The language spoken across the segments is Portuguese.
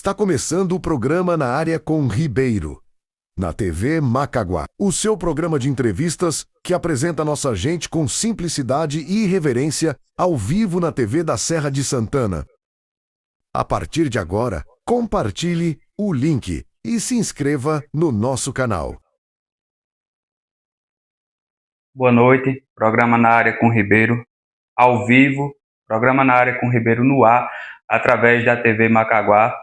Está começando o programa Na Área com Ribeiro, na TV Macaguá. O seu programa de entrevistas que apresenta nossa gente com simplicidade e irreverência ao vivo na TV da Serra de Santana. A partir de agora, compartilhe o link e se inscreva no nosso canal. Boa noite, programa Na Área com Ribeiro, ao vivo, programa Na Área com Ribeiro no ar, através da TV Macaguá.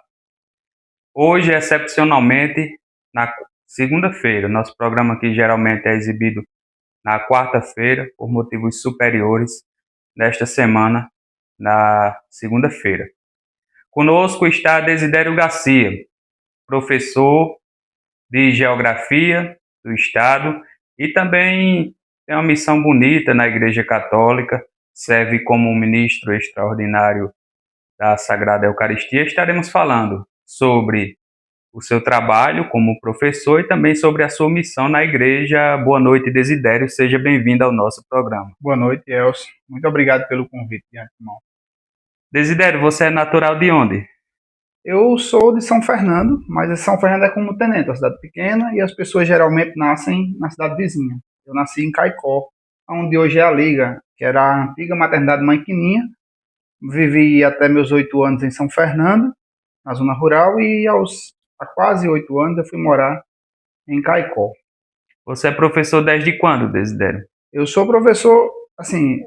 Hoje, excepcionalmente, na segunda-feira, nosso programa aqui geralmente é exibido na quarta-feira, por motivos superiores, nesta semana, na segunda-feira. Conosco está Desidério Garcia, professor de Geografia do Estado e também tem uma missão bonita na Igreja Católica, serve como ministro extraordinário da Sagrada Eucaristia. Estaremos falando sobre o seu trabalho como professor e também sobre a sua missão na igreja. Boa noite, Desidério, seja bem-vindo ao nosso programa. Boa noite, Elcio. Muito obrigado pelo convite, irmão. Desidério, você é natural de onde? Eu sou de São Fernando, mas São Fernando é como Tenente, uma cidade pequena, e as pessoas geralmente nascem na cidade vizinha. Eu nasci em Caicó, onde hoje é a Liga, que era a antiga maternidade Mãe Quininha. Vivi até meus 8 anos em São Fernando, na zona rural, e há quase 8 anos eu fui morar em Caicó. Você é professor desde quando, Desidério? Eu sou professor, assim,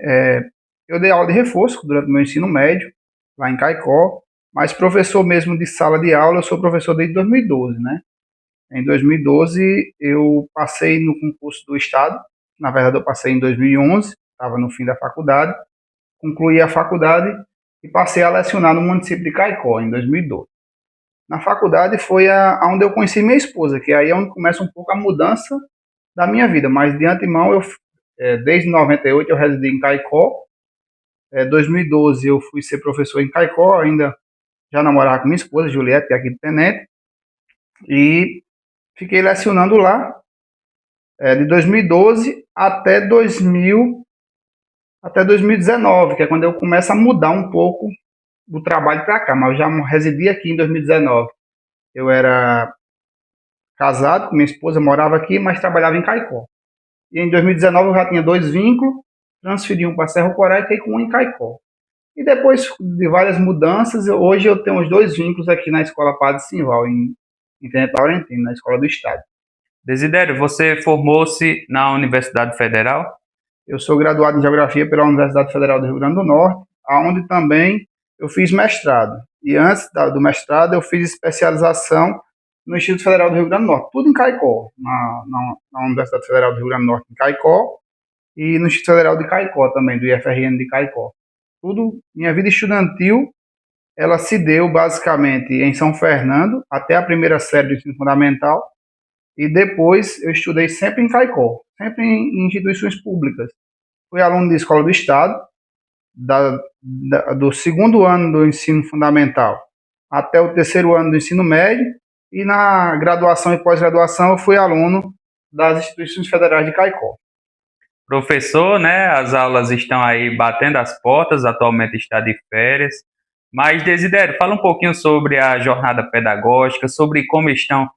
eu dei aula de reforço durante o meu ensino médio, lá em Caicó, mas professor mesmo de sala de aula, eu sou professor desde 2012, né? Em 2012 eu passei no concurso do Estado, na verdade eu passei em 2011, estava no fim da faculdade, concluí a faculdade e passei a lecionar no município de Caicó, em 2012. Na faculdade foi onde eu conheci minha esposa, que aí é onde começa um pouco a mudança da minha vida, mas de antemão, desde 98 eu residi em Caicó, 2012 eu fui ser professor em Caicó, ainda já namorava com minha esposa, Juliette, que é aqui de Tenente, e fiquei lecionando lá, de 2012 até 2019, que é quando eu começo a mudar um pouco do trabalho para cá, mas eu já residi aqui em 2019. Eu era casado com minha esposa, morava aqui, mas trabalhava em Caicó. E em 2019 eu já tinha 2 vínculos, transferi um para Cerro Corá e fiquei com um em Caicó. E depois de várias mudanças, hoje eu tenho os 2 vínculos aqui na Escola Padre Simval, em Tenente Laurentino, na Escola do Estado. Desidério, você formou-se na Universidade Federal? Eu sou graduado em Geografia pela Universidade Federal do Rio Grande do Norte, onde também eu fiz mestrado. E antes do mestrado eu fiz especialização no Instituto Federal do Rio Grande do Norte, tudo em Caicó, na Universidade Federal do Rio Grande do Norte em Caicó, e no Instituto Federal de Caicó também, do IFRN de Caicó. Minha vida estudantil, ela se deu basicamente em São Fernando, até a primeira série do ensino fundamental, e depois eu estudei sempre em Caicó, sempre em instituições públicas. Fui aluno de escola do Estado, do segundo ano do ensino fundamental até o terceiro ano do ensino médio, e na graduação e pós-graduação eu fui aluno das instituições federais de Caicó. Professor, né? As aulas estão aí batendo as portas, atualmente está de férias. Mas, Desidério, fala um pouquinho sobre a jornada pedagógica, sobre como estão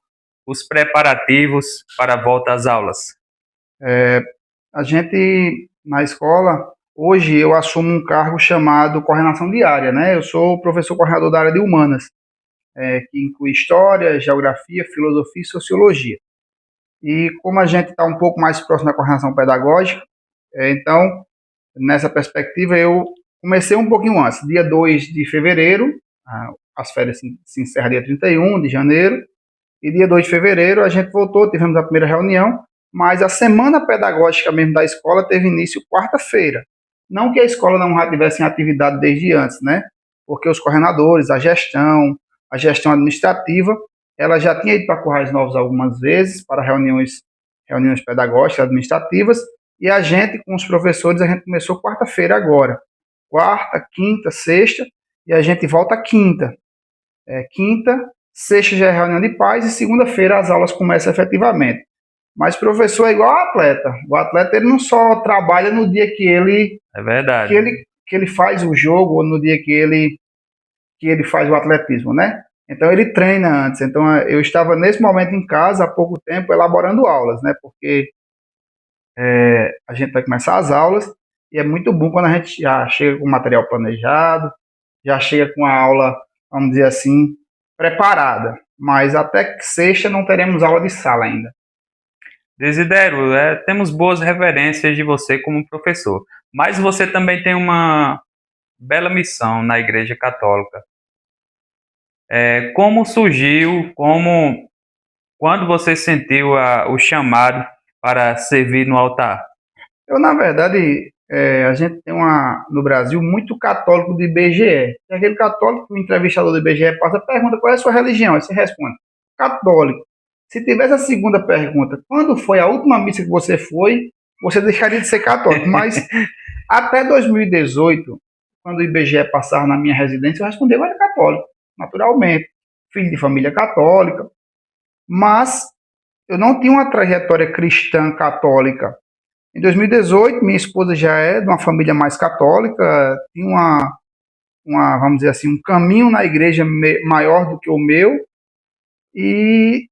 os preparativos para a volta às aulas. A gente, na escola, hoje eu assumo um cargo chamado coordenação diária, né? Eu sou professor coordenador da área de humanas, que inclui história, geografia, filosofia e sociologia. E como a gente está um pouco mais próximo da coordenação pedagógica, então, nessa perspectiva, eu comecei um pouquinho antes. Dia 2 de fevereiro, as férias se encerram dia 31 de janeiro, e dia 2 de fevereiro a gente voltou, tivemos a primeira reunião, mas a semana pedagógica mesmo da escola teve início quarta-feira. Não que a escola não já tivesse em atividade desde antes, né? Porque os coordenadores, a gestão administrativa, ela já tinha ido para Currais Novos algumas vezes, para reuniões pedagógicas, administrativas, e a gente, com os professores, a gente começou quarta-feira agora. Quarta, quinta, sexta, e a gente volta quinta. Quinta, sexta já é reunião de pais, e segunda-feira as aulas começam efetivamente. Mas professor é igual ao atleta. O atleta ele não só trabalha no dia que ele... É verdade. Que ele faz o jogo, ou no dia que ele faz o atletismo, né? Então ele treina antes. Então eu estava nesse momento em casa há pouco tempo elaborando aulas, né? Porque a gente vai começar as aulas e é muito bom quando a gente já chega com o material planejado, já chega com a aula, vamos dizer assim, preparada. Mas até que sexta não teremos aula de sala ainda. Desidério, temos boas referências de você como professor, mas você também tem uma bela missão na Igreja Católica. Como surgiu, quando você sentiu o chamado para servir no altar? Eu, na verdade, a gente tem no Brasil muito católico de IBGE. É aquele católico que o entrevistador do IBGE passa, pergunta qual é a sua religião, aí você responde, católico. Se tivesse a segunda pergunta, quando foi a última missa que você foi, você deixaria de ser católico. Mas até 2018, quando o IBGE passava na minha residência, eu respondi, eu era católico, naturalmente. Filho de família católica. Mas eu não tinha uma trajetória cristã católica. Em 2018, minha esposa já é de uma família mais católica, tinha vamos dizer assim, um caminho na igreja maior do que o meu, e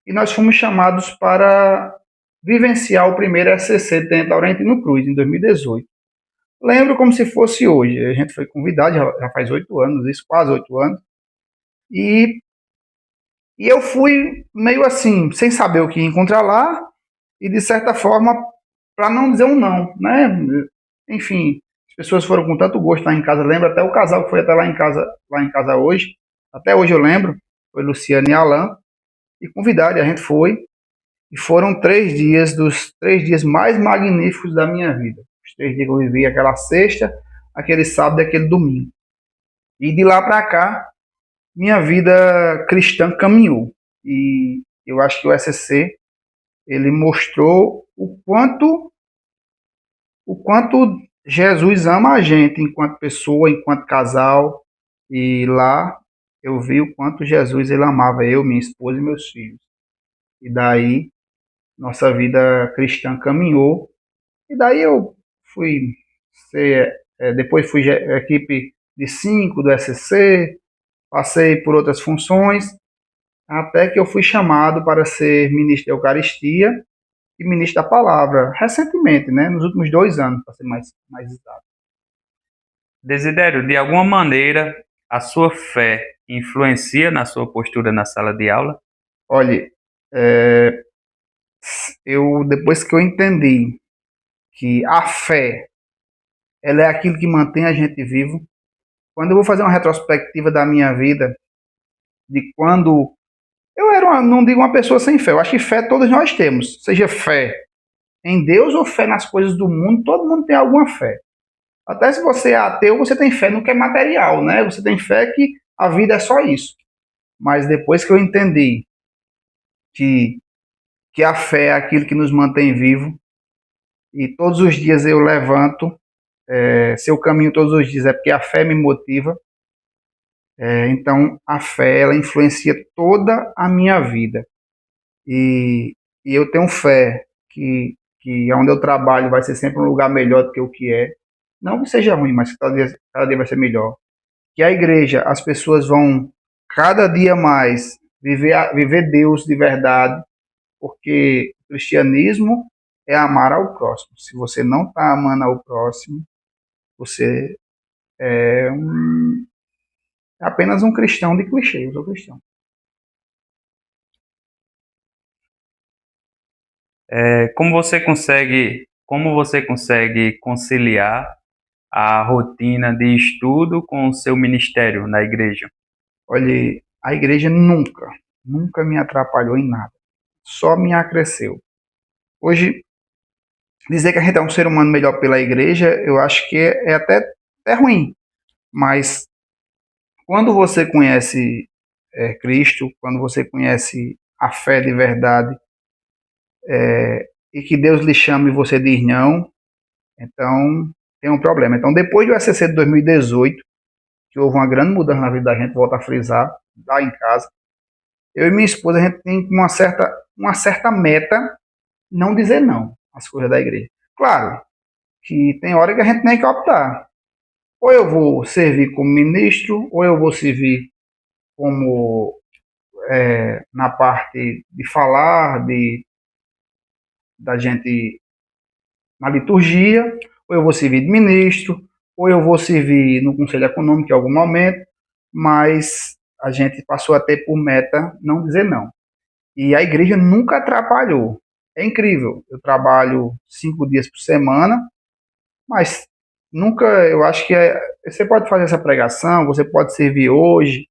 nós fomos chamados para vivenciar o primeiro SCC dentro da Laurentino Cruz, em 2018. Lembro como se fosse hoje, a gente foi convidado, já faz 8 anos, isso, quase 8 anos, e eu fui meio assim, sem saber o que ia encontrar lá, e de certa forma, para não dizer um não, né? Enfim, as pessoas foram com tanto gosto lá em casa, lembro até o casal que foi até lá em casa hoje, até hoje eu lembro, foi Luciano e Alan, e convidaram, e a gente foi, e foram 3 dias, dos 3 dias mais magníficos da minha vida. Os 3 dias que eu vivi, aquela sexta, aquele sábado e aquele domingo. E de lá para cá, minha vida cristã caminhou. E eu acho que o SCC, ele mostrou o quanto Jesus ama a gente enquanto pessoa, enquanto casal, e lá eu vi o quanto Jesus ele amava eu, minha esposa e meus filhos. E daí nossa vida cristã caminhou, e daí eu fui ser, depois fui equipe de 5 do SCC, passei por outras funções, até que eu fui chamado para ser ministro da Eucaristia e ministro da Palavra, recentemente, né, nos últimos 2 anos, para ser mais exato. Desidério, de alguma maneira, a sua fé influencia na sua postura na sala de aula? Olha, depois que eu entendi que a fé ela é aquilo que mantém a gente vivo, quando eu vou fazer uma retrospectiva da minha vida, de quando eu era, não digo uma pessoa sem fé, eu acho que fé todos nós temos, seja fé em Deus ou fé nas coisas do mundo, todo mundo tem alguma fé. Até se você é ateu, você tem fé no que é material, né? Você tem fé que a vida é só isso. Mas depois que eu entendi que a fé é aquilo que nos mantém vivo, e todos os dias eu levanto, se eu caminho todos os dias é porque a fé me motiva, então a fé ela influencia toda a minha vida. E eu tenho fé que onde eu trabalho vai ser sempre um lugar melhor do que o que é. Não que seja ruim, mas que cada dia vai ser melhor. Que a igreja, as pessoas vão cada dia mais viver Deus de verdade, porque o cristianismo é amar ao próximo. Se você não está amando ao próximo, você é apenas um cristão de clichê, eu sou cristão. Como você consegue conciliar a rotina de estudo com o seu ministério na igreja? Olha, a igreja nunca me atrapalhou em nada. Só me acresceu. Hoje, dizer que a gente é um ser humano melhor pela igreja, eu acho que é até ruim. Mas quando você conhece Cristo, quando você conhece a fé de verdade, e que Deus lhe chama e você diz não, então tem um problema. Então, depois do SCC de 2018, que houve uma grande mudança na vida da gente, volto a frisar, lá em casa, eu e minha esposa, a gente tem uma certa meta, não dizer não às coisas da igreja. Claro que tem hora que a gente tem que optar. Ou eu vou servir como ministro, ou eu vou servir como na parte de falar, da gente na liturgia, ou eu vou servir de ministro, ou eu vou servir no Conselho Econômico em algum momento, mas a gente passou a ter por meta não dizer não. E a igreja nunca atrapalhou. É incrível. Eu trabalho 5 dias por semana, mas nunca, eu acho que você pode fazer essa pregação, você pode servir hoje,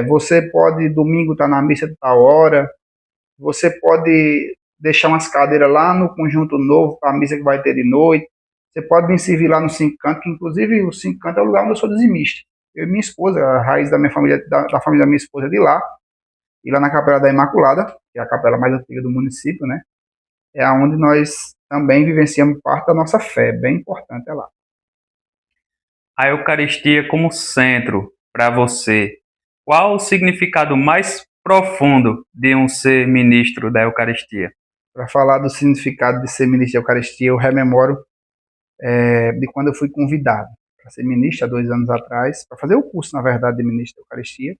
você pode domingo estar na missa de tal hora, você pode deixar umas cadeiras lá no Conjunto Novo para a missa que vai ter de noite, você pode vir servir lá no Cinco Cantos, que inclusive o Cinco Cantos é o lugar onde eu sou dizimista. Eu e minha esposa, a raiz da minha família, da família da minha esposa é de lá, e lá na Capela da Imaculada, que é a capela mais antiga do município, né? É onde nós também vivenciamos parte da nossa fé, bem importante é lá. A Eucaristia como centro para você, qual o significado mais profundo de um ser ministro da Eucaristia? Para falar do significado de ser ministro da Eucaristia, eu rememoro de quando eu fui convidado para ser ministro há 2 anos atrás, para fazer o curso, na verdade, de ministro da Eucaristia.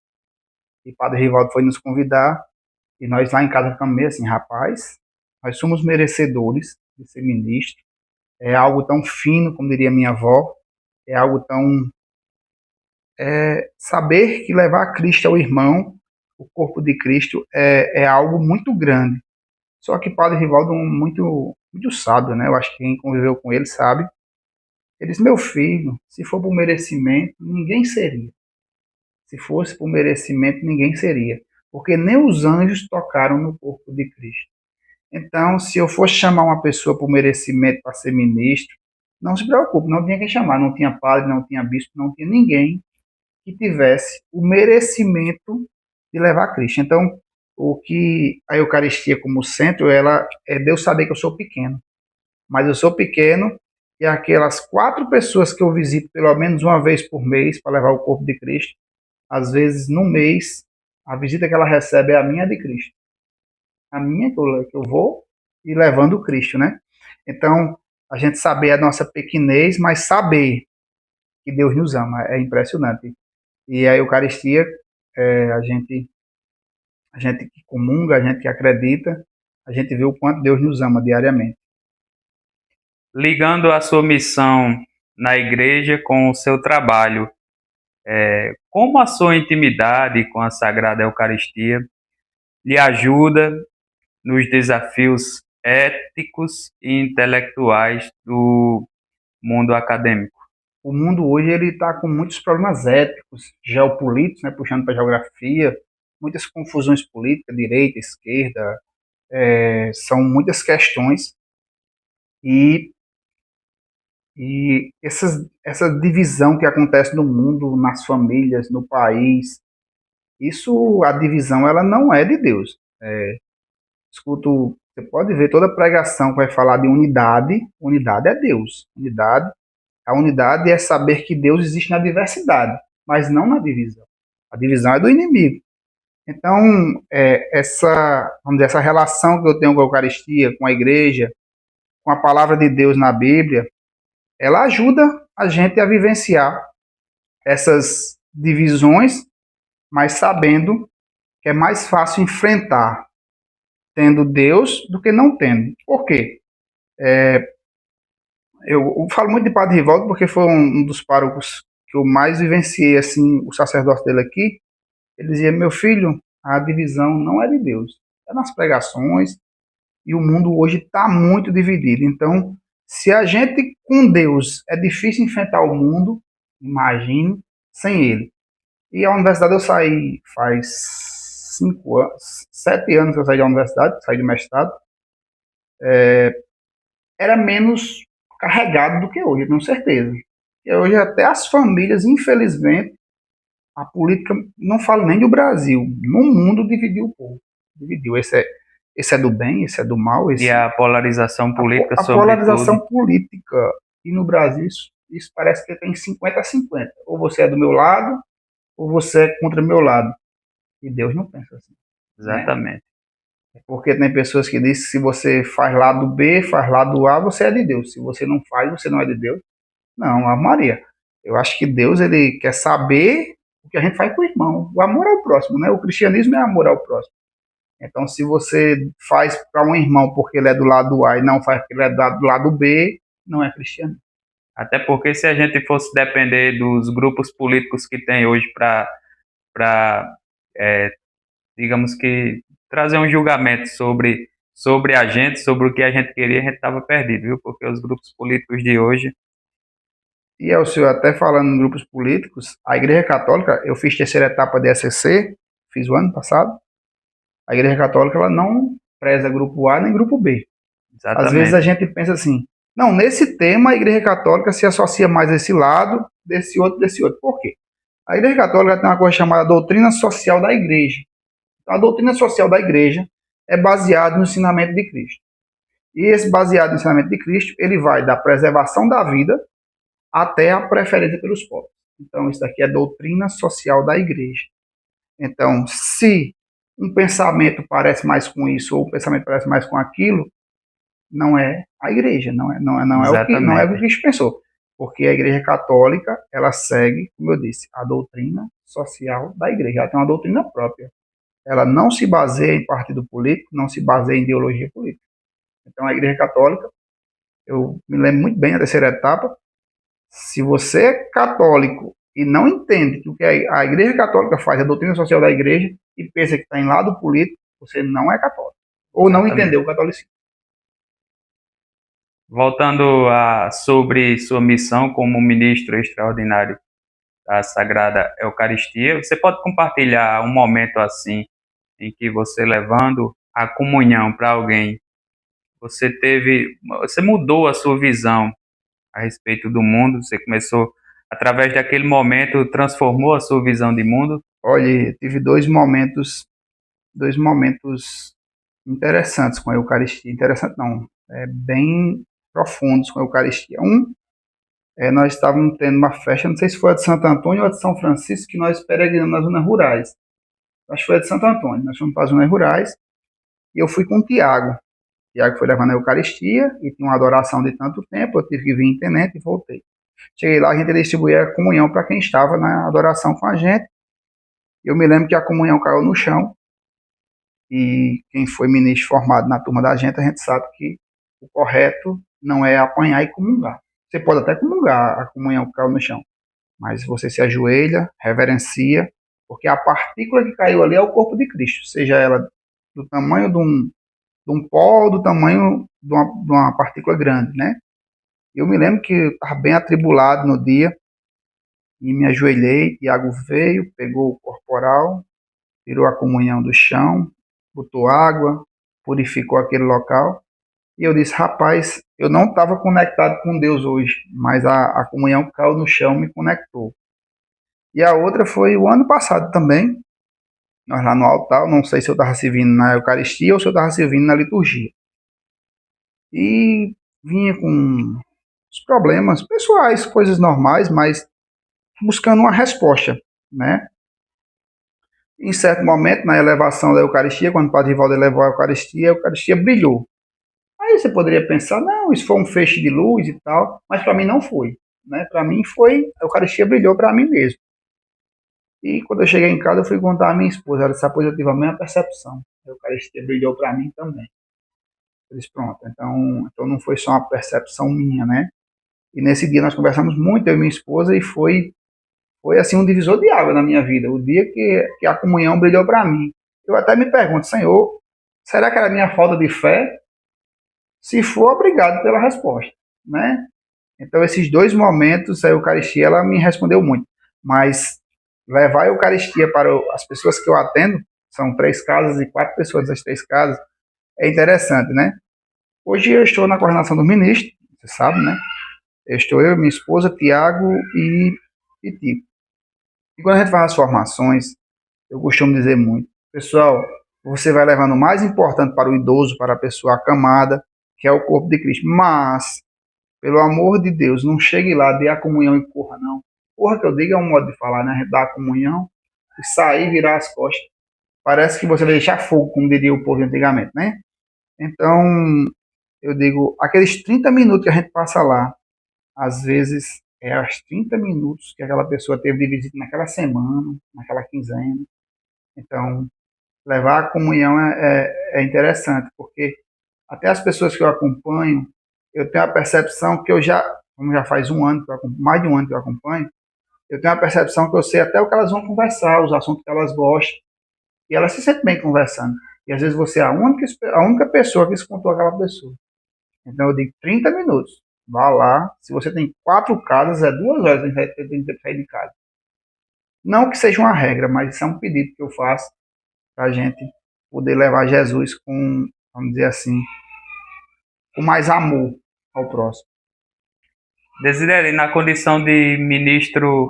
E o Padre Rivaldo foi nos convidar, e nós lá em casa ficamos assim, rapaz, nós somos merecedores de ser ministro, é algo tão fino, como diria minha avó, é algo tão... saber que levar Cristo ao irmão, o corpo de Cristo, é algo muito grande. Só que Padre Rivaldo muito, muito sábio, né? Eu acho que quem conviveu com ele sabe. Ele disse, meu filho, se for por merecimento, ninguém seria. Se fosse por merecimento, ninguém seria. Porque nem os anjos tocaram no corpo de Cristo. Então, se eu fosse chamar uma pessoa por merecimento para ser ministro, não se preocupe, não tinha quem chamar. Não tinha padre, não tinha bispo, não tinha ninguém que tivesse o merecimento de levar Cristo. Então, o que a Eucaristia como centro, ela é Deus saber que eu sou pequeno. Mas eu sou pequeno e aquelas 4 pessoas que eu visito pelo menos uma vez por mês para levar o corpo de Cristo, às vezes no mês, a visita que ela recebe é a minha de Cristo. A minha que eu vou e levando o Cristo, né? Então, a gente saber a nossa pequenez, mas saber que Deus nos ama, é impressionante. E a Eucaristia, a gente que comunga, a gente que acredita, a gente vê o quanto Deus nos ama diariamente. Ligando a sua missão na igreja com o seu trabalho, como a sua intimidade com a Sagrada Eucaristia lhe ajuda nos desafios éticos e intelectuais do mundo acadêmico? O mundo hoje ele está com muitos problemas éticos, geopolíticos, né, puxando para a geografia, muitas confusões políticas, direita, esquerda, são muitas questões e essa divisão que acontece no mundo, nas famílias, no país, a divisão ela não é de Deus. Você pode ver toda pregação que vai falar de unidade é Deus. A unidade é saber que Deus existe na diversidade, mas não na divisão. A divisão é do inimigo. Então, vamos dizer, essa relação que eu tenho com a Eucaristia, com a igreja, com a palavra de Deus na Bíblia, ela ajuda a gente a vivenciar essas divisões, mas sabendo que é mais fácil enfrentar tendo Deus do que não tendo. Por quê? Eu falo muito de Padre Rivaldo porque foi um dos párocos que eu mais vivenciei assim, o sacerdócio dele aqui. Ele dizia, meu filho, a divisão não é de Deus, é nas pregações, e o mundo hoje está muito dividido. Então, se a gente com Deus é difícil enfrentar o mundo, imagine sem ele. E a universidade eu saí faz 7 anos que eu saí da universidade, saí de mestrado. Era menos carregado do que hoje, com certeza. E hoje até as famílias, infelizmente, a política, não falo nem do Brasil, no mundo dividiu o povo. Dividiu. Esse é do bem, esse é do mal. E a polarização política, a polarização política. E no Brasil, isso parece que tem 50-50. Ou você é do meu lado, ou você é contra o meu lado. E Deus não pensa assim. Exatamente. Né? Porque tem pessoas que dizem que se você faz lado B, faz lado A, você é de Deus. Se você não faz, você não é de Deus. Não, a Maria. Eu acho que Deus ele quer saber o que a gente faz com o irmão. O amor ao próximo, né? O cristianismo é amor ao próximo. Então, se você faz para um irmão porque ele é do lado A e não faz porque ele é do lado B, não é cristianismo. Até porque se a gente fosse depender dos grupos políticos que tem hoje para digamos que, trazer um julgamento sobre a gente, sobre o que a gente queria, a gente estava perdido, viu? Porque os grupos políticos de hoje. E o senhor, até falando em grupos políticos, a Igreja Católica, eu fiz terceira etapa de ECC, fiz o ano passado. A Igreja Católica, ela não preza grupo A nem grupo B. Exatamente. Às vezes a gente pensa assim, não, nesse tema a Igreja Católica se associa mais a esse lado, desse outro. Por quê? A Igreja Católica tem uma coisa chamada doutrina social da Igreja. Então, a doutrina social da Igreja é baseada no ensinamento de Cristo. E esse baseado no ensinamento de Cristo, ele vai da preservação da vida até a preferência pelos pobres. Então, isso daqui é doutrina social da Igreja. Então, se um pensamento parece mais com isso ou um pensamento parece mais com aquilo, não é a Igreja, não é o que Cristo pensou. Porque a Igreja Católica, ela segue, como eu disse, a doutrina social da Igreja. Ela tem uma doutrina própria. Ela não se baseia em partido político, não se baseia em ideologia política. Então, a Igreja Católica, eu me lembro muito bem da terceira etapa, se você é católico e não entende que o que a Igreja Católica faz, a doutrina social da Igreja, e pensa que está em lado político, você não é católico. Ou não entendeu o catolicismo. Voltando sobre sua missão como ministro extraordinário da Sagrada Eucaristia, você pode compartilhar um momento assim, em que você levando a comunhão para alguém, você mudou a sua visão a respeito do mundo, você começou, através daquele momento, transformou a sua visão de mundo? Olha, tive dois momentos interessantes com a Eucaristia. Interessante não, bem profundos com a Eucaristia. Nós estávamos tendo uma festa, não sei se foi a de Santo Antônio ou a de São Francisco, que nós peregrinamos nas zonas rurais. Acho que foi a de Santo Antônio. Nós fomos para as zonas rurais e eu fui com o Tiago. O Tiago foi levando a Eucaristia e tinha uma adoração de tanto tempo, eu tive que vir em tenente e voltei. Cheguei lá, a gente distribuía a comunhão para quem estava na adoração com a gente. Eu me lembro que a comunhão caiu no chão e quem foi ministro formado na turma da gente, a gente sabe que o correto não é apanhar e comungar. Você pode até comungar a comunhão que caiu no chão, mas você se ajoelha, reverencia, porque a partícula que caiu ali é o corpo de Cristo, seja ela do tamanho de um pó ou do tamanho de uma partícula grande, né? Eu me lembro que eu estava bem atribulado no dia e me ajoelhei, Tiago veio, pegou o corporal, tirou a comunhão do chão, botou água, purificou aquele local. E eu disse, rapaz, eu não estava conectado com Deus hoje, mas a comunhão que caiu no chão me conectou. E a outra foi o ano passado também, nós lá no altar, não sei se eu estava servindo na Eucaristia ou se eu estava servindo na liturgia. E vinha com os problemas pessoais, coisas normais, mas buscando uma resposta, né? Em certo momento, na elevação da Eucaristia, quando o Padre Rivaldo elevou a Eucaristia brilhou. Aí você poderia pensar, não, isso foi um feixe de luz e tal, mas para mim não foi, né? Para mim foi, a Eucaristia brilhou para mim mesmo. E quando eu cheguei em casa, eu fui contar à minha esposa, ela disse, pois eu tive a mesma percepção, a Eucaristia brilhou para mim também. Eu disse, pronto, então não foi só uma percepção minha, né? E nesse dia nós conversamos muito, eu e minha esposa, e foi assim um divisor de água na minha vida, o dia que a comunhão brilhou para mim. Eu até me pergunto, Senhor, será que era minha falta de fé? Se for, obrigado pela resposta, né? Então, esses dois momentos, a Eucaristia, ela me respondeu muito. Mas levar a Eucaristia para as pessoas que eu atendo, são 3 casas e 4 pessoas das 3 casas, é interessante, né? Hoje eu estou na coordenação do ministro, você sabe, né? Eu, minha esposa, Tiago e Tico. E quando a gente faz as formações, eu costumo dizer muito, pessoal, você vai levando o mais importante para o idoso, para a pessoa acamada, que é o corpo de Cristo. Mas, pelo amor de Deus, não chegue lá, dê a comunhão e corra, não. Corra que eu digo é um modo de falar, né? Dar a comunhão e sair e virar as costas. Parece que você vai deixar fogo, como diria o povo antigamente, né? Então, eu digo, aqueles 30 minutos que a gente passa lá, às vezes é os 30 minutos que aquela pessoa teve de visita naquela semana, naquela quinzena. Então, levar a comunhão é interessante, porque até as pessoas que eu acompanho, eu tenho a percepção que como já faz um ano, mais de um ano que eu acompanho, eu tenho a percepção que eu sei até o que elas vão conversar, os assuntos que elas gostam, e elas se sentem bem conversando. E às vezes você é a única pessoa que escutou aquela pessoa. Então eu digo 30 minutos. Vá lá. Se você tem 4 casas, é 2 horas que tem que sair de casa. Não que seja uma regra, mas isso é um pedido que eu faço para a gente poder levar Jesus com, vamos dizer assim, com mais amor ao próximo. Desideri, na condição de ministro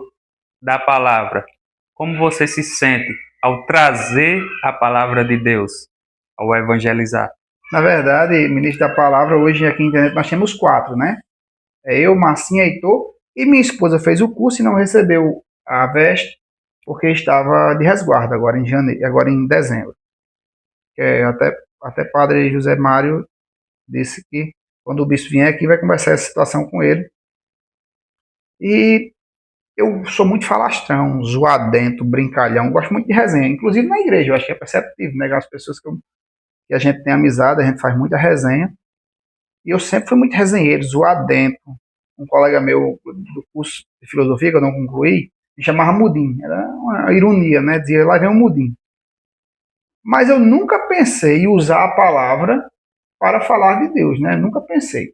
da palavra, como você se sente ao trazer a palavra de Deus, ao evangelizar? Na verdade, ministro da palavra, hoje aqui na internet nós temos 4, né? É eu, Marcinha, Heitor, e minha esposa fez o curso e não recebeu a veste porque estava de resguardo agora em janeiro, agora em dezembro. Até padre José Mário disse que quando o bispo vier aqui vai conversar essa situação com ele. E eu sou muito falastrão, zoadento, brincalhão, gosto muito de resenha, inclusive na igreja, eu acho que é perceptível, né? As pessoas que a gente tem amizade, a gente faz muita resenha. E eu sempre fui muito resenheiro, zoadento. Um colega meu do curso de filosofia, que eu não concluí, me chamava Mudim. Era uma ironia, né? Dizia, lá vem um Mudim. Mas eu nunca pensei em usar a palavra para falar de Deus, né? Nunca pensei.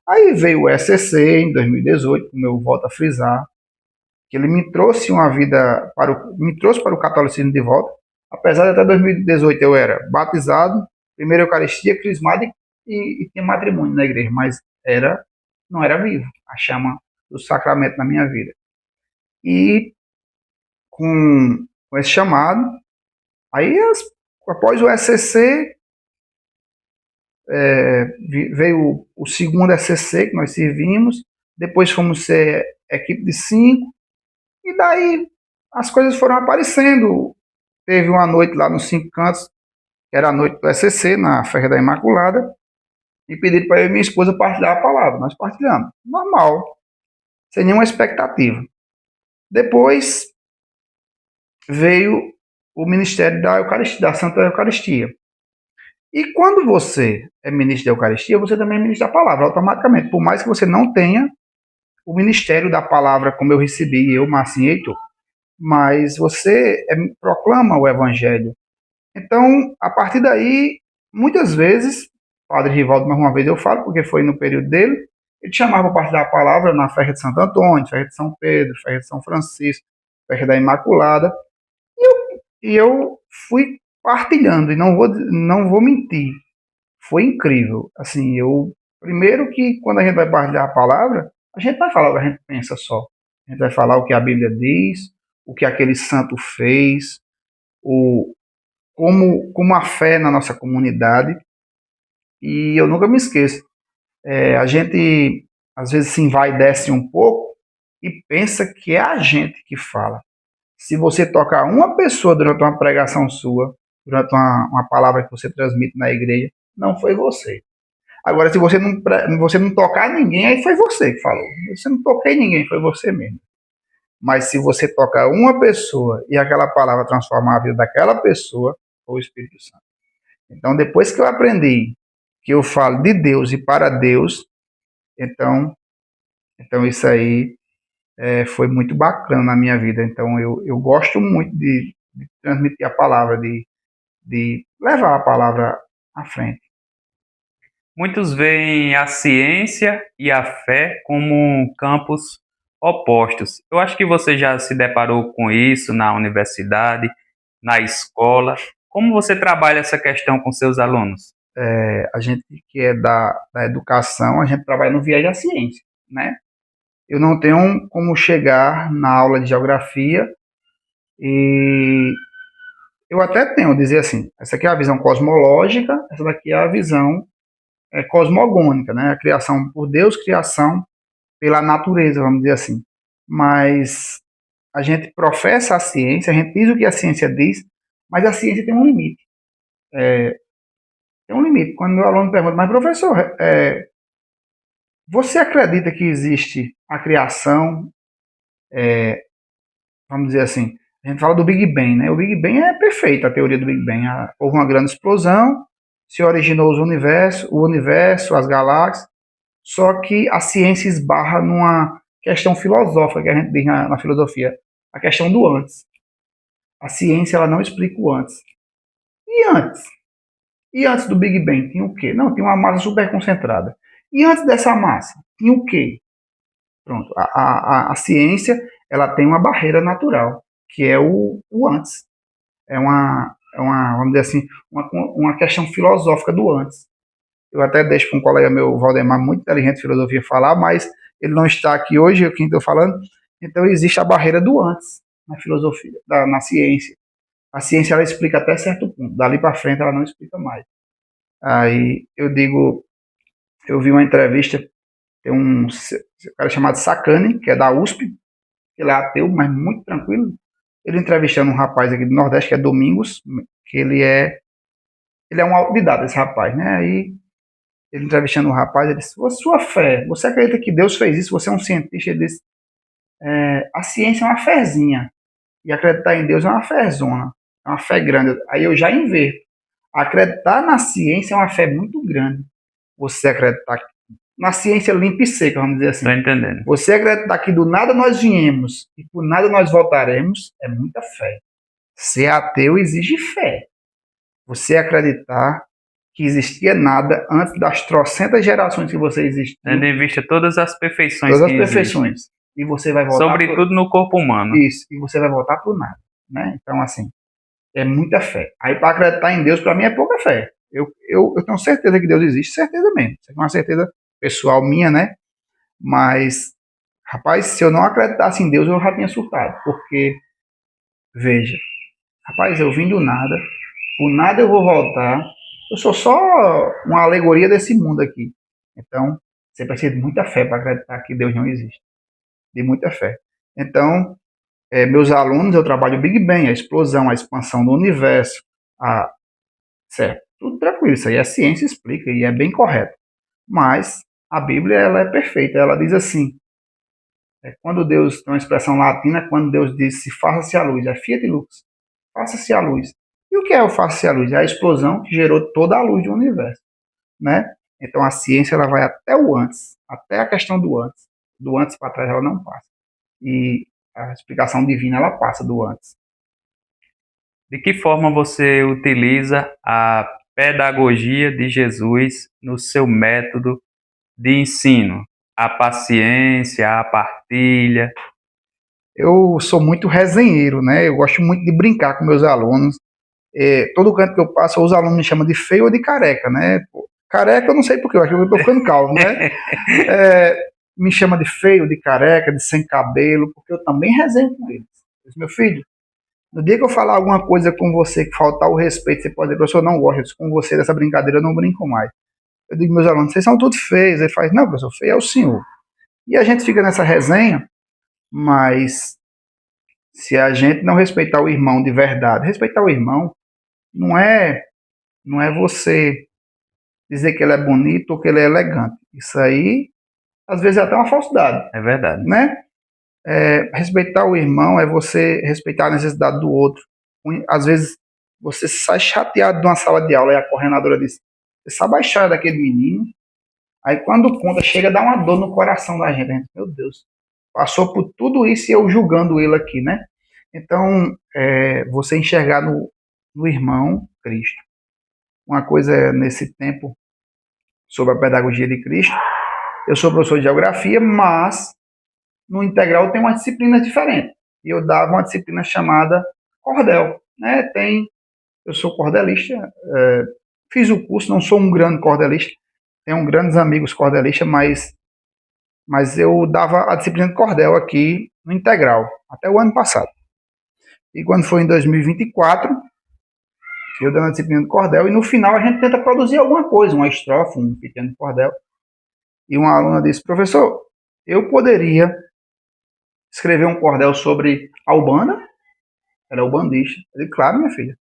Aí veio o SCC em 2018, como eu volto a frisar, que ele me trouxe me trouxe para o catolicismo de volta. Apesar de até 2018 eu era batizado, primeira Eucaristia, crismado e tinha matrimônio na igreja, mas não era vivo a chama do sacramento na minha vida. E com esse chamado, aí após o SCC, veio o segundo SCC que nós servimos, depois fomos ser equipe de 5, e daí as coisas foram aparecendo. Teve uma noite lá nos 5 cantos, que era a noite do SCC, na Festa da Imaculada, e pediram para eu e minha esposa partilhar a palavra. Nós partilhamos, normal, sem nenhuma expectativa. Depois veio o ministério da Eucaristia, da Santa Eucaristia. E quando você é ministro da Eucaristia, você também é ministro da palavra, automaticamente, por mais que você não tenha o ministério da palavra como eu recebi, eu, Marcinho e Heitor, mas você proclama o evangelho. Então, a partir daí, muitas vezes, Padre Rivaldo, mais uma vez eu falo, porque foi no período dele, ele chamava para partilhar a palavra na festa de Santo Antônio, festa de São Pedro, festa de São Francisco, festa da Imaculada, e eu fui partilhando, e não vou mentir, foi incrível. Assim, primeiro que quando a gente vai partilhar a palavra, a gente vai falar o que a gente pensa só. A gente vai falar o que a Bíblia diz, o que aquele santo fez, como a fé na nossa comunidade. E eu nunca me esqueço. A gente, às vezes, se envaidece um pouco e pensa que é a gente que fala. Se você tocar uma pessoa durante uma pregação sua, durante uma palavra que você transmite na igreja, não foi você. Agora, se você não tocar ninguém, aí foi você que falou. Você não toquei ninguém, foi você mesmo. Mas se você tocar uma pessoa e aquela palavra transformar a vida daquela pessoa, foi o Espírito Santo. Então, depois que eu aprendi que eu falo de Deus e para Deus, então isso aí foi muito bacana na minha vida. Então, eu gosto muito de transmitir a palavra, de levar a palavra à frente. Muitos veem a ciência e a fé como campos opostos. Eu acho que você já se deparou com isso na universidade, na escola. Como você trabalha essa questão com seus alunos? A gente que é da educação, a gente trabalha no viés da ciência, né? Eu não tenho como chegar na aula de geografia e eu até tenho, dizer assim, essa aqui é a visão cosmológica, essa daqui é a visão cosmogônica, né? A criação por Deus, criação pela natureza, vamos dizer assim. Mas a gente professa a ciência, a gente diz o que a ciência diz, mas a ciência tem um limite. Tem um limite. Quando meu aluno pergunta, mas professor, Você acredita que existe a criação, vamos dizer assim, a gente fala do Big Bang, né? O Big Bang é perfeito, a teoria do Big Bang. Houve uma grande explosão, se originou o universo, as galáxias, só que a ciência esbarra numa questão filosófica que a gente diz na filosofia, a questão do antes. A ciência ela não explica o antes. E antes? E antes do Big Bang tinha o quê? Não, tinha uma massa super concentrada. E antes dessa massa tinha o quê? Pronto, a ciência ela tem uma barreira natural, que é o antes. Vamos dizer assim, uma questão filosófica do antes. Eu até deixo para um colega meu, Valdemar, muito inteligente de filosofia, falar, mas ele não está aqui hoje, quem estou falando. Então existe a barreira do antes na filosofia, na ciência. A ciência ela explica até certo ponto, dali para frente ela não explica mais. Aí eu vi uma entrevista, tem um cara chamado Sacani, que é da USP, ele é ateu, mas muito tranquilo. Ele entrevistando um rapaz aqui do Nordeste, que é Domingos, que ele é um autodidata, esse rapaz, né? Aí ele entrevistando um rapaz, ele disse: sua fé, você acredita que Deus fez isso? Você é um cientista? Ele disse: a ciência é uma fezinha, e acreditar em Deus é uma fezona, é uma fé grande. Aí eu já inverto. Acreditar na ciência é uma fé muito grande. Você acreditar na ciência limpa e seca, vamos dizer assim. Tô entendendo. Você acreditar que do nada nós viemos e por nada nós voltaremos, é muita fé. Ser ateu exige fé. Você acreditar que existia nada antes das trocentas gerações que você existiu. Tendo em vista todas as perfeições todas as que perfeições. existem. E você vai voltar... Sobretudo no corpo humano. Isso, e você vai voltar por nada. Né? Então, assim, é muita fé. Aí, para acreditar em Deus, para mim, é pouca fé. Eu tenho certeza que Deus existe, certeza mesmo. Isso é uma certeza pessoal minha, né? Mas, rapaz, se eu não acreditasse em Deus, eu já tinha surtado. Porque, veja, rapaz, eu vim do nada, por nada eu vou voltar. Eu sou só uma alegoria desse mundo aqui. Então, você precisa de muita fé para acreditar que Deus não existe. De muita fé. Então, meus alunos, eu trabalho o Big Bang, a explosão, a expansão do universo, certo? Tudo tranquilo, isso aí a ciência explica e é bem correto. Mas a Bíblia ela é perfeita, ela diz assim, quando Deus, tem uma expressão latina, quando Deus diz se faça-se a luz, é fiat lux, faça-se a luz. E o que é o faça-se a luz? É a explosão que gerou toda a luz do universo, né? Então a ciência ela vai até o antes, até a questão do antes para trás ela não passa. E a explicação divina ela passa do antes. De que forma você utiliza a pedagogia de Jesus no seu método de ensino? A paciência, a partilha? Eu sou muito resenheiro, né? Eu gosto muito de brincar com meus alunos. Todo canto que eu passo, os alunos me chamam de feio ou de careca, né? Careca eu não sei porquê, eu acho que eu tô ficando calvo, né? Me chama de feio, de careca, de sem cabelo, porque eu também resenho com eles. Meu filho, no dia que eu falar alguma coisa com você que faltar o respeito, você pode dizer, professor, eu não gosto com você dessa brincadeira, eu não brinco mais. Eu digo, meus alunos, vocês são todos feios. Ele faz, não, professor, feio é o senhor. E a gente fica nessa resenha, mas se a gente não respeitar o irmão de verdade, respeitar o irmão não é você dizer que ele é bonito ou que ele é elegante. Isso aí, às vezes, é até uma falsidade. É verdade. Né? Respeitar o irmão é você respeitar a necessidade do outro. Às vezes, você sai chateado de uma sala de aula e a coordenadora diz, você sabe a história daquele menino? Aí, quando conta, chega a dar uma dor no coração da gente. Meu Deus, passou por tudo isso e eu julgando ele aqui, né? Então, você enxergar no irmão Cristo. Uma coisa nesse tempo sobre a pedagogia de Cristo. Eu sou professor de geografia, mas no integral tem uma disciplina diferente. E eu dava uma disciplina chamada cordel. Né? Eu sou cordelista, fiz o curso, não sou um grande cordelista, tenho grandes amigos cordelistas, mas eu dava a disciplina de cordel aqui no integral, até o ano passado. E quando foi em 2024, eu dando a disciplina de cordel, e no final a gente tenta produzir alguma coisa, uma estrofe, um pequeno cordel. E uma aluna disse, professor, eu poderia escrever um cordel sobre a Ubanda? Ela é ubandista. Eu disse, claro, minha filha.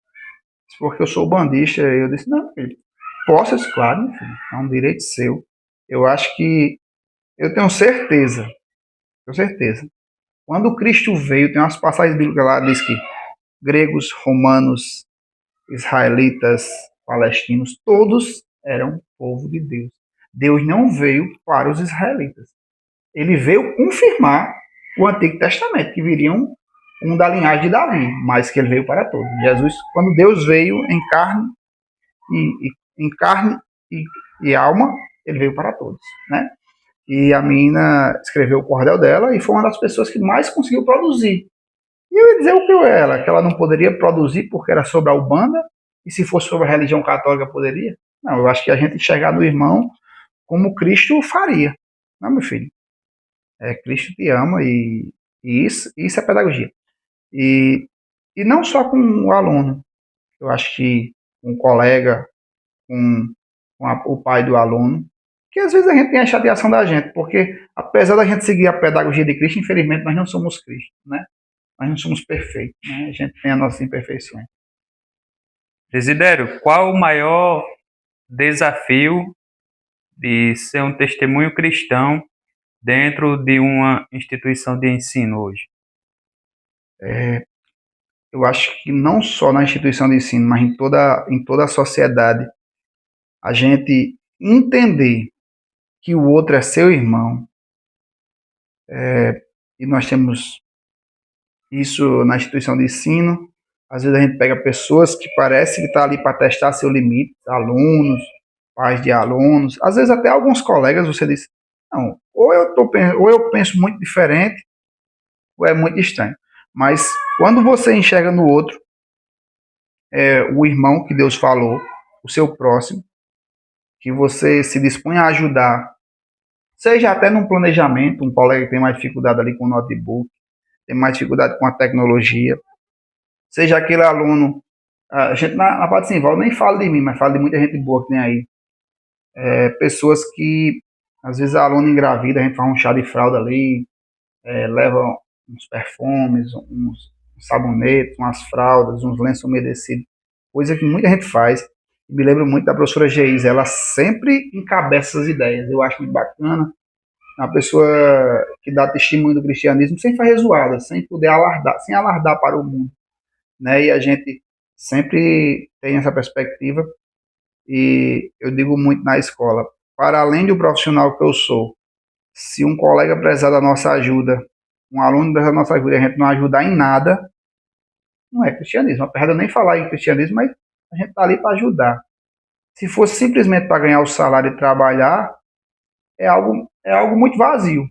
Porque eu sou ubandista. Eu disse, não, filho, posso? Claro, minha filha, é um direito seu. Eu acho que Eu tenho certeza. Quando Cristo veio, tem umas passagens bíblicas lá, diz que gregos, romanos, israelitas, palestinos, todos eram povo de Deus. Deus não veio para os israelitas. Ele veio confirmar o Antigo Testamento, que viriam um da linhagem de Davi, mas que ele veio para todos. Jesus, quando Deus veio em carne em carne e alma, ele veio para todos, né? E a menina escreveu o cordel dela e foi uma das pessoas que mais conseguiu produzir. E eu ia dizer o que eu era, que ela não poderia produzir porque era sobre a Ubanda, e se fosse sobre a religião católica poderia? Não, eu acho que a gente enxergar no irmão como Cristo faria. Não, meu filho, Cristo te ama e isso é pedagogia. E, e não só com o aluno, eu acho que com o colega, com o pai do aluno, que às vezes a gente tem a chateação da gente, porque apesar da gente seguir a pedagogia de Cristo, infelizmente nós não somos Cristo, né? Nós não somos perfeitos, né? A gente tem as nossas imperfeições. Desidério, qual o maior desafio de ser um testemunho cristão dentro de uma instituição de ensino hoje? Eu acho que não só na instituição de ensino, mas em toda a sociedade, a gente entender que o outro é seu irmão, e nós temos isso na instituição de ensino. Às vezes a gente pega pessoas que parece que está ali para testar seu limite, alunos, pais de alunos, às vezes até alguns colegas, você diz, não, ou eu penso muito diferente, ou é muito estranho. Mas quando você enxerga no outro, o irmão que Deus falou, o seu próximo, que você se dispõe a ajudar, seja até num planejamento, um colega que tem mais dificuldade ali com o notebook, tem mais dificuldade com a tecnologia, seja aquele aluno, a gente na parte de Simval nem fala de mim, mas fala de muita gente boa que tem aí, pessoas que, às vezes a aluna engravida, a gente faz um chá de fralda ali, leva uns perfumes, uns sabonetes, umas fraldas, uns lenços umedecidos, coisa que muita gente faz. Me lembro muito da professora Geisa, ela sempre encabeça essas ideias, eu acho muito bacana, uma pessoa que dá testemunho do cristianismo sem fazer zoada, sem poder alardar, sem alardar para o mundo, né? E a gente sempre tem essa perspectiva, e eu digo muito na escola, para além do profissional que eu sou, se um colega precisar da nossa ajuda, um aluno precisar da nossa ajuda, e a gente não ajudar em nada, não é cristianismo. Apesar de eu nem falar em cristianismo, mas a gente está ali para ajudar. Se fosse simplesmente para ganhar o salário e trabalhar, é algo muito vazio.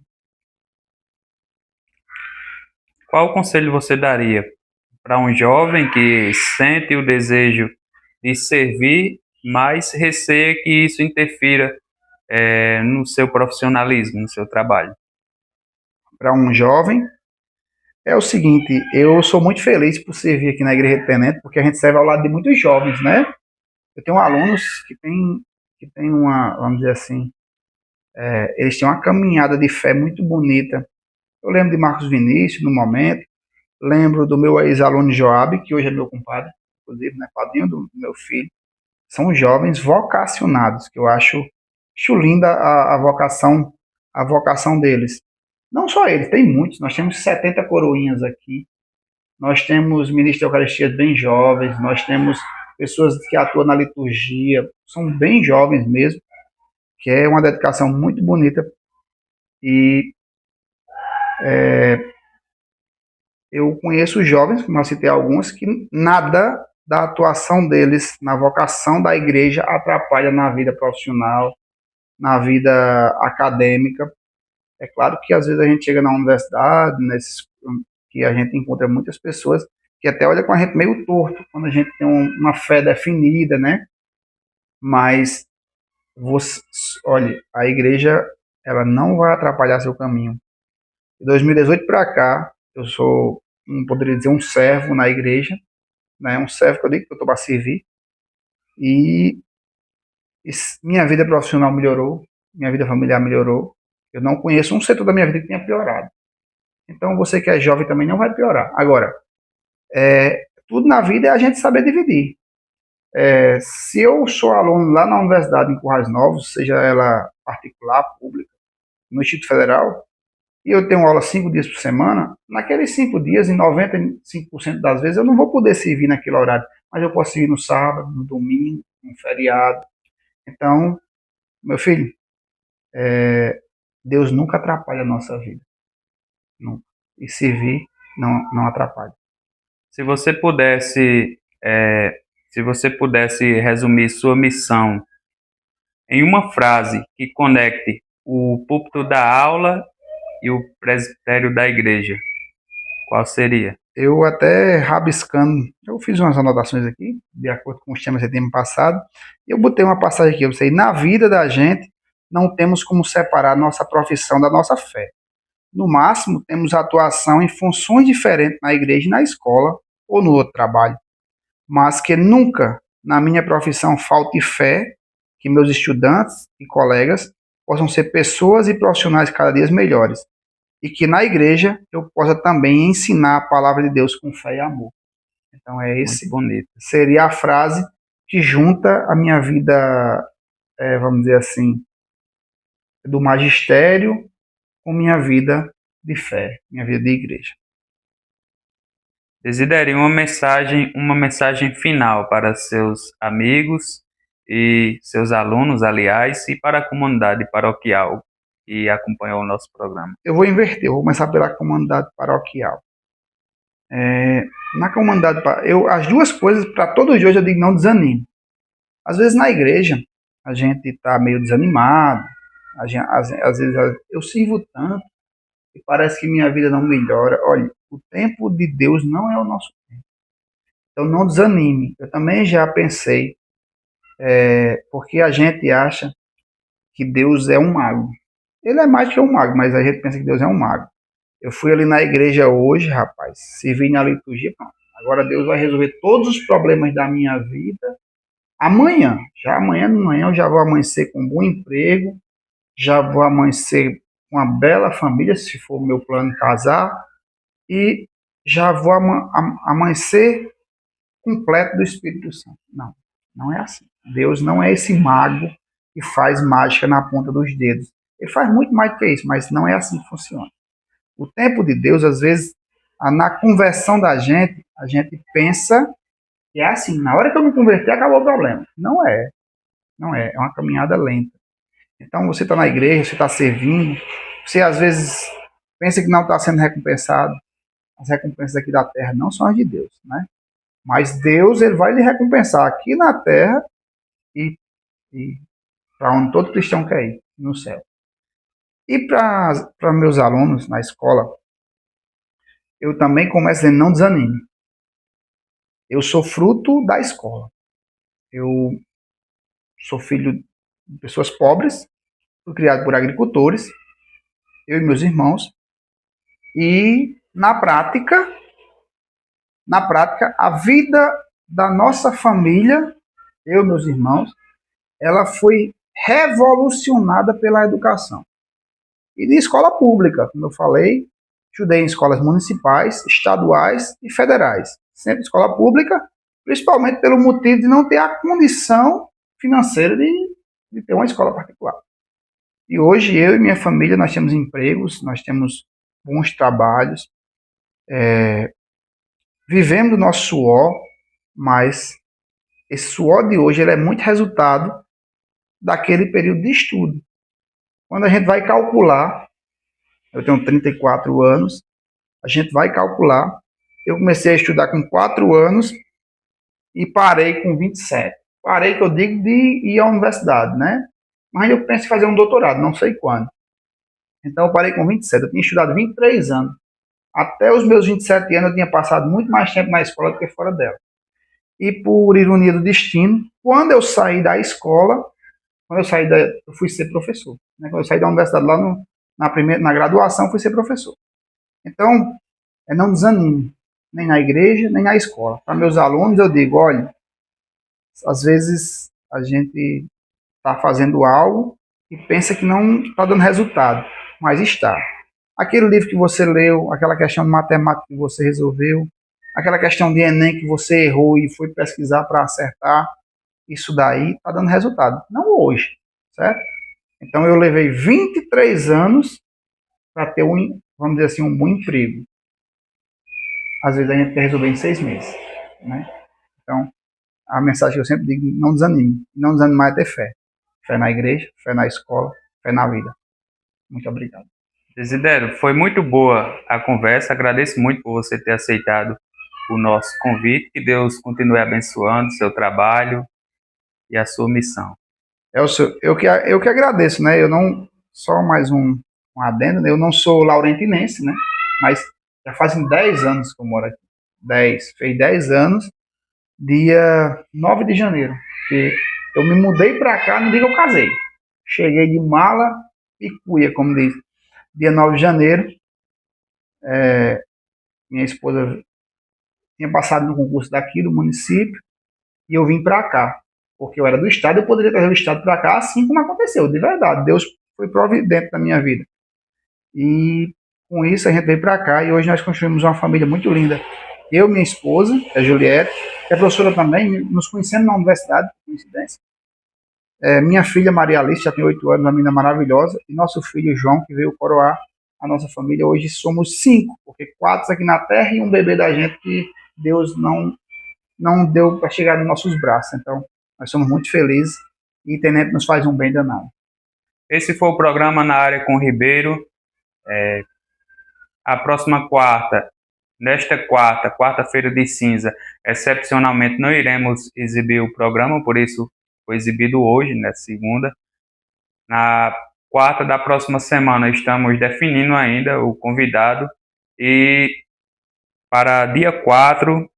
Qual conselho você daria para um jovem que sente o desejo de servir, mas receia que isso interfira no seu profissionalismo, no seu trabalho? Para um jovem, é o seguinte, eu sou muito feliz por servir aqui na Igreja de Tenente, porque a gente serve ao lado de muitos jovens, né? Eu tenho alunos que tem uma, vamos dizer assim, eles têm uma caminhada de fé muito bonita. Eu lembro de Marcos Vinícius, no momento, lembro do meu ex-aluno Joab, que hoje é meu compadre, inclusive, né, padrinho do meu filho. São jovens vocacionados, que eu acho linda a vocação deles. Não só eles, tem muitos, nós temos 70 coroinhas aqui, nós temos ministros de Eucaristia bem jovens, nós temos pessoas que atuam na liturgia, são bem jovens mesmo, que é uma dedicação muito bonita, e eu conheço jovens, como eu citei alguns, que nada da atuação deles na vocação da igreja atrapalha na vida profissional, na vida acadêmica. É claro que às vezes a gente chega na universidade, que a gente encontra muitas pessoas que até olham com a gente meio torto, quando a gente tem uma fé definida, né? Mas, olha, a igreja, ela não vai atrapalhar seu caminho. De 2018 para cá, eu sou, não poderia dizer um servo na igreja, né? Um servo que eu digo que eu estou para servir, e minha vida profissional melhorou, minha vida familiar melhorou. Eu não conheço um setor da minha vida que tenha piorado. Então, você que é jovem também não vai piorar. Agora, tudo na vida é a gente saber dividir. Se eu sou aluno lá na universidade em Currais Novos, seja ela particular, pública, no Instituto Federal, e eu tenho aula 5 dias por semana, naqueles 5 dias, em 95% das vezes, eu não vou poder servir naquele horário, mas eu posso servir no sábado, no domingo, no feriado. Então, meu filho, Deus nunca atrapalha a nossa vida. Nunca. E servir não atrapalha. Se você pudesse, resumir sua missão em uma frase que conecte o púlpito da aula e o presbitério da igreja, qual seria? Eu até rabiscando, eu fiz umas anotações aqui, de acordo com os temas que temos passado, e eu botei uma passagem aqui, eu sei, na vida da gente não temos como separar nossa profissão da nossa fé. No máximo, temos atuação em funções diferentes na igreja e na escola, ou no outro trabalho, mas que nunca na minha profissão falte fé que meus estudantes e colegas possam ser pessoas e profissionais cada dia melhores, e que na igreja eu possa também ensinar a palavra de Deus com fé e amor. Então esse bonito. Seria a frase que junta a minha vida, vamos dizer assim, do magistério com minha vida de fé, minha vida de igreja. Desidere uma mensagem final para seus amigos e seus alunos, aliás, e para a comunidade paroquial que acompanhou o nosso programa. Eu vou inverter, eu vou começar pela comunidade paroquial. Na comunidade, as duas coisas, para todos os dias eu digo não desanime. Às vezes na igreja a gente está meio desanimado, às vezes eu sirvo tanto e parece que minha vida não melhora. Olha, o tempo de Deus não é o nosso tempo. Então não desanime. Eu também já pensei, porque a gente acha que Deus é um mago. Ele é mais que um mago, mas a gente pensa que Deus é um mago. Eu fui ali na igreja hoje, rapaz, servi na liturgia, pronto. Agora Deus vai resolver todos os problemas da minha vida amanhã. Já amanhã de manhã eu já vou amanhecer com um bom emprego, já vou amanhecer com uma bela família, se for o meu plano casar, e já vou amanhecer completo do Espírito Santo. Não, não é assim. Deus não é esse mago que faz mágica na ponta dos dedos. Ele faz muito mais do que isso, mas não é assim que funciona. O tempo de Deus, às vezes, na conversão da gente, a gente pensa que é assim, na hora que eu me converter, acabou o problema. Não é. Não é. É uma caminhada lenta. Então, você está na igreja, você está servindo, você às vezes pensa que não está sendo recompensado. As recompensas aqui da terra não são as de Deus, né? Mas Deus, ele vai lhe recompensar aqui na terra e para onde todo cristão quer ir, no céu. E para meus alunos na escola, eu também começo dizendo, não desanime. Eu sou fruto da escola. Eu sou filho de pessoas pobres, fui criado por agricultores, eu e meus irmãos, e na prática, a vida da nossa família, eu e meus irmãos, ela foi revolucionada pela educação. E de escola pública, como eu falei, estudei em escolas municipais, estaduais e federais. Sempre escola pública, principalmente pelo motivo de não ter a condição financeira de ter uma escola particular. E hoje eu e minha família, nós temos empregos, nós temos bons trabalhos, vivemos do nosso suor, mas esse suor de hoje ele é muito resultado daquele período de estudo. Quando a gente vai calcular, eu tenho 34 anos, a gente vai calcular, eu comecei a estudar com 4 anos e parei com 27. Parei, que eu digo, de ir à universidade, né? Mas eu penso em fazer um doutorado, não sei quando. Então eu parei com 27, eu tinha estudado 23 anos. Até os meus 27 anos eu tinha passado muito mais tempo na escola do que fora dela. E por ironia do destino, quando eu saí da escola, eu fui ser professor. Né? Quando eu saí da universidade lá na graduação, fui ser professor. Então, não desanime, nem na igreja, nem na escola. Para meus alunos eu digo, olha, às vezes a gente está fazendo algo e pensa que não está dando resultado, mas está. Aquele livro que você leu, aquela questão de matemática que você resolveu, aquela questão de Enem que você errou e foi pesquisar para acertar, isso daí está dando resultado. Não hoje, certo? Então eu levei 23 anos para ter vamos dizer assim, um bom emprego. Às vezes a gente quer resolver em 6 meses, né? Então, a mensagem que eu sempre digo, não desanime. Não desanimar é ter fé. Fé na igreja, fé na escola, fé na vida. Muito obrigado. Desidério, foi muito boa a conversa. Agradeço muito por você ter aceitado o nosso convite. Que Deus continue abençoando o seu trabalho e a sua missão. Eu que agradeço, né? Eu não, só mais um adendo, né? Eu não sou laurentinense, né? Mas já fazem 10 anos que eu moro aqui. Fez 10 anos, dia 9 de janeiro. Que eu me mudei para cá no dia que eu casei. Cheguei de mala e cuia, como diz. Dia 9 de janeiro, minha esposa tinha passado no concurso daqui do município e eu vim para cá. Porque eu era do estado, eu poderia trazer o estado para cá, assim como aconteceu, de verdade. Deus foi providente na minha vida. E com isso a gente veio para cá e hoje nós construímos uma família muito linda. Eu, minha esposa, a Juliette, que é professora também, nos conhecemos na universidade, coincidência. Minha filha Maria Alice, já tem 8 anos, uma menina maravilhosa, e nosso filho João, que veio coroar a nossa família. Hoje somos 5, porque 4 aqui na terra e um bebê da gente que Deus não deu para chegar nos nossos braços. Então, nós somos muito felizes e Tenente nos faz um bem danado. Esse foi o programa Na Área com Ribeiro. A próxima quarta-feira de cinza, excepcionalmente não iremos exibir o programa, por isso foi exibido hoje, na segunda. Na quarta da próxima semana estamos definindo ainda o convidado e para dia 4,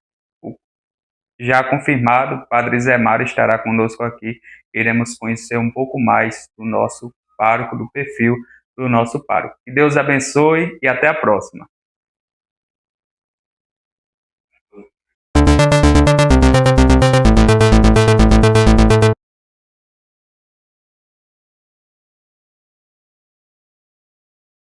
já confirmado, Padre Zé Mário estará conosco aqui. Iremos conhecer um pouco mais do nosso pároco, do perfil do nosso pároco. Que Deus abençoe e até a próxima.